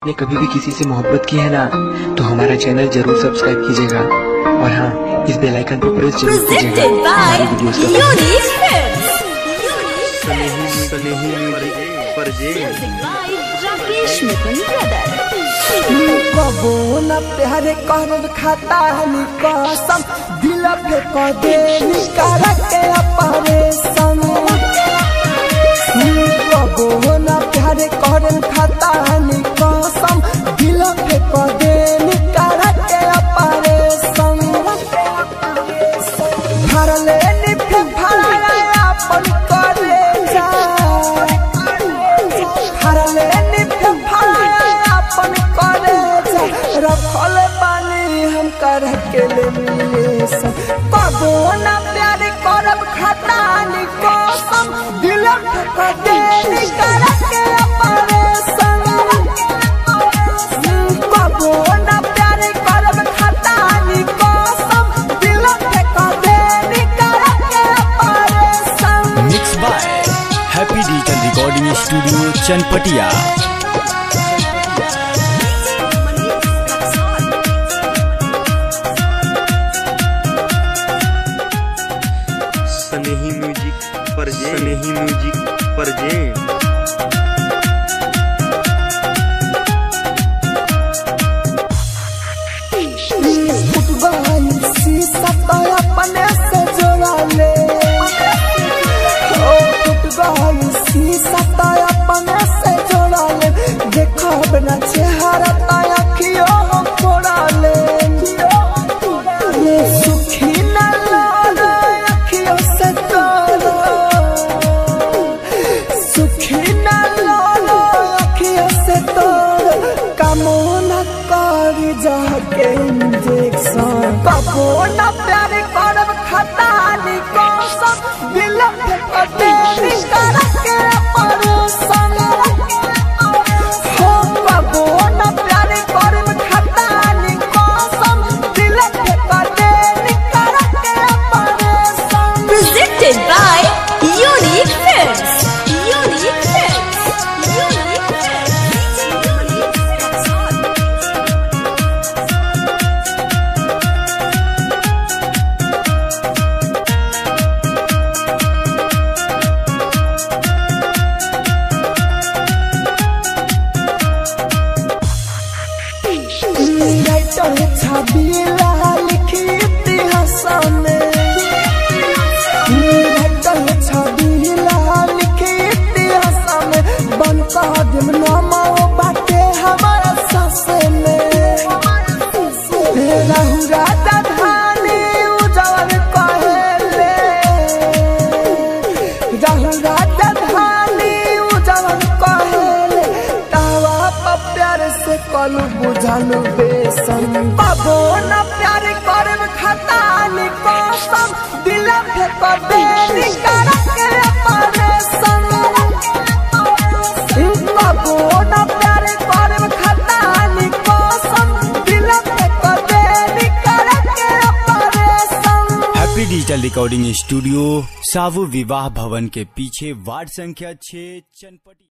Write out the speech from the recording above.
आपने कभी भी किसी से मोहब्बत की है ना, तो हमारा चैनल जरूर सब्सक्राइब कीजिएगा और हाँ, इस बेल आइकन पर प्रेस जरूर कीजिएगा हमारी वीडियोस कबो न प्यारे कहब खाता हनी कसम दिल पे कदे निकाल के अपरेशन। कबो न प्यारे कहब खाता हनी कसम दिल पे कदे निकाल के अपरेशन। भरले निफे भराया अपन करे जा, भरले निफे भराया अपन करे रखल बानी हम कर के ले मिले सब। कबो न प्यार करब खतानी कसम दिल ठक दे निकाल के अपरेशन। कबो न प्यार करब खतानी कसम दिल ठक दे निकाल के operation. Mix by happy digital recording studio Chanpatia. Snehi music पर जे अपने से जोड़ा ले शीशा अपने से जोड़ा ले देखो बिना चेहरा अखियों हम छोड़ा ले। सुखी न लो अखियों से तोड़ो, सुखी न लो अखियों से तोड़ो कामो न करी जाके इंजेक्शन। कबो न प्यार करब खतानी कसम दिल पे कदे निकाल के अपरेशन। हो कबो न प्यार करब खतानी कसम दिल पे कदे निकाल के operation. Presented by Unique Films. Unique Films. Unique छबीला लिखी इतिहास में, छबीला लिखी इतिहास में बन कदम नामा बाटे हमारा सास में। रहू राजा धानी उजवर कहेले, रहू राजा धानी उजवर कहेले तावा पर प्यार से कलू बुझलू बेसन। कबो न प्यार करब खतानी कसम दिल पे कदे निकाल के अपरेशन। कबो न प्यार करब खतानी कसम दिल पे कदे निकाल के operation. Happy digital recording studio सावु विवाह भवन के पीछे वार्ड संख्या 6 चनपटिया।